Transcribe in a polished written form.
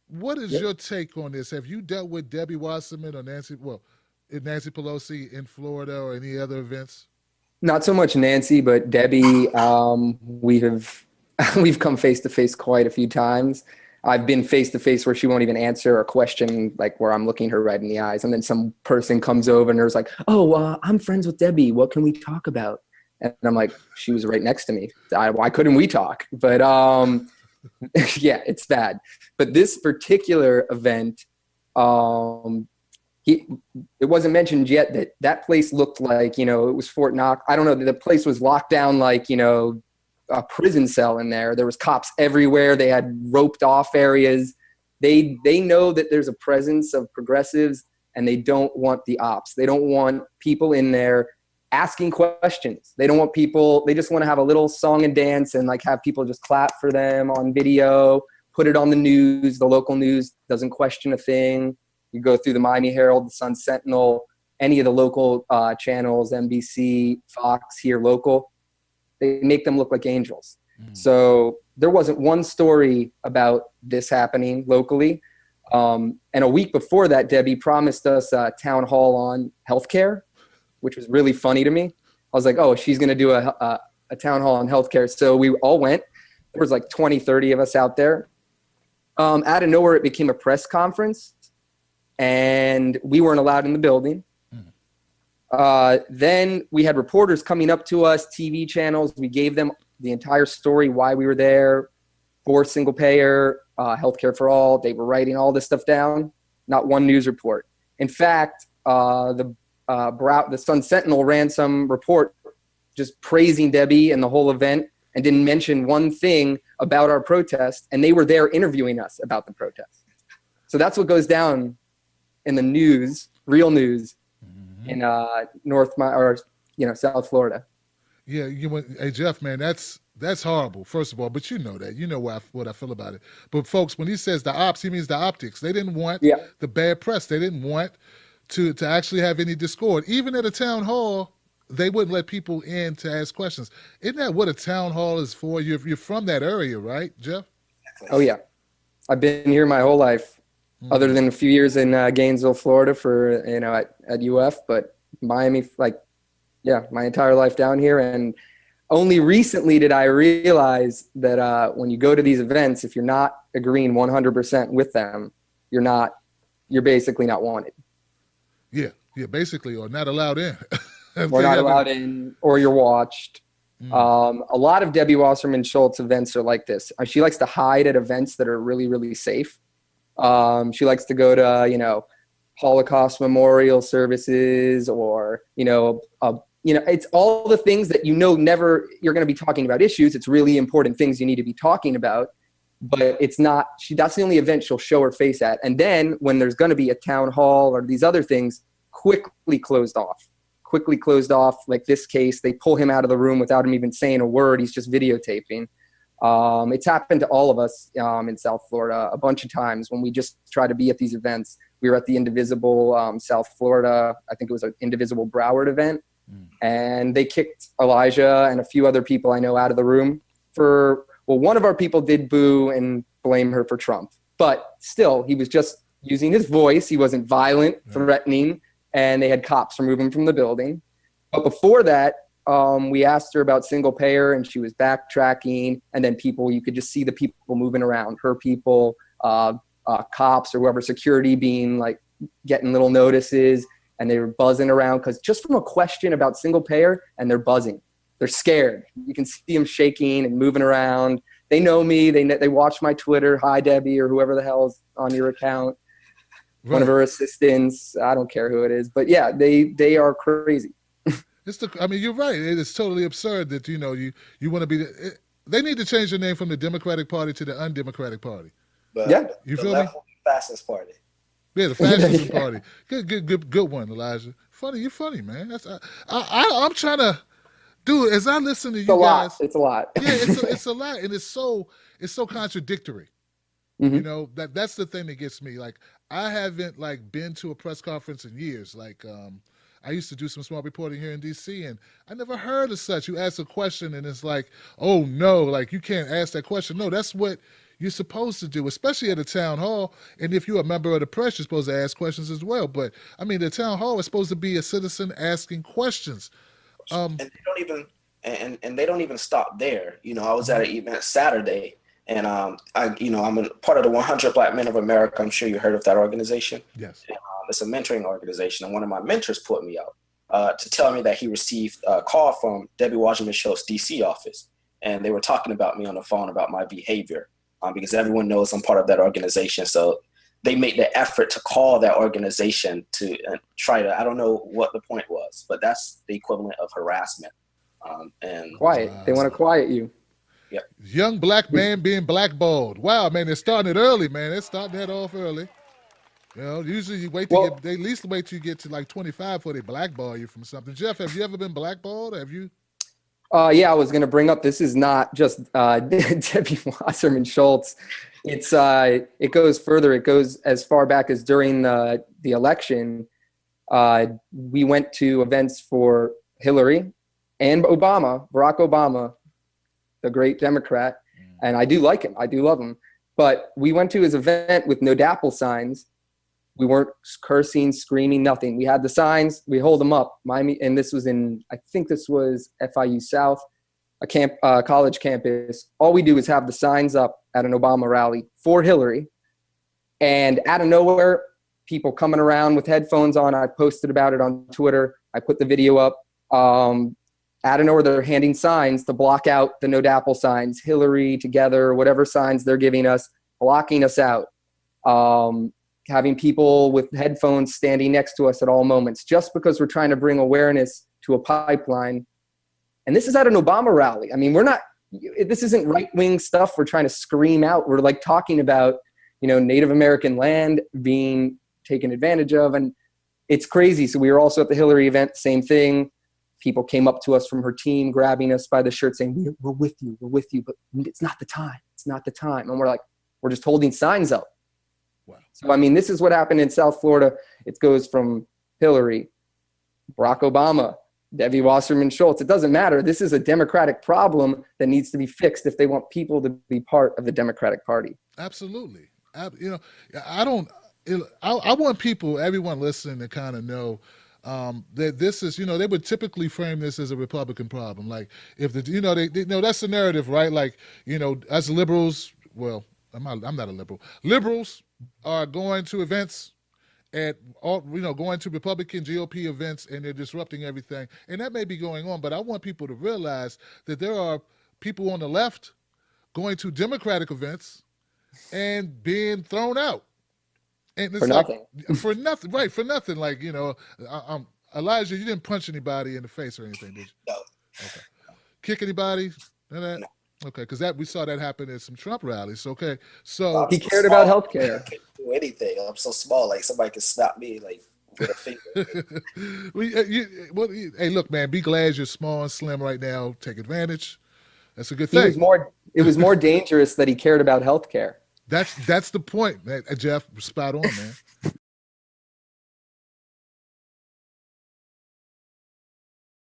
what is Yep. your take on this? Have you dealt with Debbie Wasserman or Nancy Pelosi in Florida or any other events? Not so much Nancy, but Debbie. We have we've come face to face quite a few times. I've been face to face where she won't even answer a question, like where I'm looking her right in the eyes, and then some person comes over and there's like, "Oh, I'm friends with Debbie. What can we talk about?" And I'm like, "She was right next to me. Why couldn't we talk?" But yeah, it's bad. But this particular event, um, he, it wasn't mentioned yet that that place looked like, it was Fort Knox. I don't know. The place was locked down like, a prison cell in there. There was cops everywhere. They had roped off areas. They know that there's a presence of progressives and they don't want the ops. They don't want people in there asking questions. They don't want people, they just want to have a little song and dance and like have people just clap for them on video, put it on the news. The local news doesn't question a thing. You go through the Miami Herald, the Sun Sentinel, any of the local channels, NBC, Fox here local, they make them look like angels. So there wasn't one story about this happening locally. And a week before that, Debbie promised us a town hall on healthcare, which was really funny to me. I was like, oh, she's going to do a town hall on healthcare. So we all went. There was like 20, 30 of us out there. Out of nowhere, it became a press conference, and we weren't allowed in the building. Then we had reporters coming up to us, TV channels. We gave them the entire story, why we were there, for single payer, healthcare for all. They were writing all this stuff down. Not one news report. In fact, the Sun Sentinel ran some report just praising Debbie and the whole event and didn't mention one thing about our protest. And they were there interviewing us about the protest. So that's what goes down in the news, real news, in South Florida. Yeah, hey Geoff, man, that's horrible. First of all, but you know that, what I feel about it. But folks, when he says the ops, he means the optics. They didn't want the bad press. They didn't want to actually have any discord. Even at a town hall, they wouldn't let people in to ask questions. Isn't that what a town hall is for? You're from that area, right, Geoff? Oh yeah, I've been here my whole life, other than a few years in Gainesville, Florida, for at UF, but Miami, my entire life down here. And only recently did I realize that when you go to these events, if you're not agreeing 100% with them, you're basically not wanted. Yeah, basically, or not allowed in. Or not allowed in, or you're watched. A lot of Debbie Wasserman Schultz events are like this. She likes to hide at events that are really, really safe. She likes to go to, Holocaust memorial services, or, it's all the things that never you're going to be talking about issues. It's really important things you need to be talking about, but it's not, that's the only event she'll show her face at. And then when there's going to be a town hall or these other things, quickly closed off, like this case. They pull him out of the room without him even saying a word. He's just videotaping. It's happened to all of us in South Florida a bunch of times when we just try to be at these events. We were at the Indivisible South Florida, I think it was an Indivisible Broward event, and they kicked Elijah and a few other people I know out of the room one of our people did boo and blame her for Trump, but still, he was just using his voice. He wasn't violent, threatening, and they had cops remove him from the building. But before that, we asked her about single payer, and she was backtracking. And then you could just see the people moving around, her people, cops or whoever, security being getting little notices, and they were buzzing around because just from a question about single payer, and they're buzzing. They're scared. You can see them shaking and moving around. They know me. They watch my Twitter. Hi, Debbie, or whoever the hell's on your account. Right. One of her assistants. I don't care who it is. But yeah, they are crazy. You're right. It is totally absurd that, you want to be they need to change the name from the Democratic Party to the Undemocratic Party. But yeah. You feel me? Fascist Party. Yeah, the fascist party. Good one, Elijah. You're funny, man. I'm trying to, dude. As I listen to you guys, it's a lot. Yeah, it's a lot, and it's so contradictory. Mm-hmm. That's the thing that gets me. I haven't been to a press conference in years. I used to do some small reporting here in D.C., and I never heard of such. You ask a question, and it's oh no, you can't ask that question. No, that's what you're supposed to do, especially at a town hall. And if you're a member of the press, you're supposed to ask questions as well. But I mean, the town hall is supposed to be a citizen asking questions. And they don't even and they don't even stop there. You know, I was at an event Saturday, and I'm a part of the 100 Black Men of America. I'm sure you heard of that organization. Yes. And, it's a mentoring organization, and one of my mentors put me out to tell me that he received a call from Debbie Wasserman Schultz DC office, and they were talking about me on the phone about my behavior, because everyone knows I'm part of that organization. So they made the effort to call that organization to try to, I don't know what the point was, but that's the equivalent of harassment. And quiet. They want to quiet you. Yeah. Young black man being blackballed. Wow, man, they're starting it early, man. They're starting that off early. You know, usually you they at least wait till you get to like 25 before they blackball you from something. Geoff, have you ever been blackballed? Have you? Yeah, I was going to bring up, this is not just Debbie Wasserman Schultz. It goes further. It goes as far back as during the election. We went to events for Hillary and Obama, Barack Obama, the great Democrat. And I do like him. I do love him. But we went to his event with no DAPL signs. We weren't cursing, screaming, nothing. We had the signs. We hold them up. Miami, and this was I think this was FIU South, a college campus. All we do is have the signs up at an Obama rally for Hillary. And out of nowhere, people coming around with headphones on. I posted about it on Twitter. I put the video up. Out of nowhere, they're handing signs to block out the no DAPL signs, Hillary, together, whatever signs they're giving us, blocking us out. Having people with headphones standing next to us at all moments, just because we're trying to bring awareness to a pipeline. And this is at an Obama rally. I mean, this isn't right-wing stuff we're trying to scream out. We're like talking about, Native American land being taken advantage of. And it's crazy. So we were also at the Hillary event, same thing. People came up to us from her team, grabbing us by the shirt saying, we're with you, but it's not the time. It's not the time. And we're like, we're just holding signs up. Wow. So, I mean, this is what happened in South Florida. It goes from Hillary, Barack Obama, Debbie Wasserman Schultz. It doesn't matter. This is a Democratic problem that needs to be fixed if they want people to be part of the Democratic Party. Absolutely. I want everyone listening to kind of know that this is, they would typically frame this as a Republican problem. Like if that's the narrative, right? Like, as liberals, well, I'm not a liberal. Liberals are going to events going to Republican GOP events, and they're disrupting everything. And that may be going on, but I want people to realize that there are people on the left going to Democratic events and being thrown out. And it's for nothing, right? For nothing. Like, Elijah, you didn't punch anybody in the face or anything, did you? No. Okay. Kick anybody? No. Okay, because we saw that happen at some Trump rallies. Okay, so he cared about healthcare. I can't do anything. I'm so small. Like somebody can stop me, like with a finger. Hey, look, man. Be glad you're small and slim right now. Take advantage. That's a good thing. It was more dangerous that he cared about healthcare. That's the point, man. Geoff, spot on, man.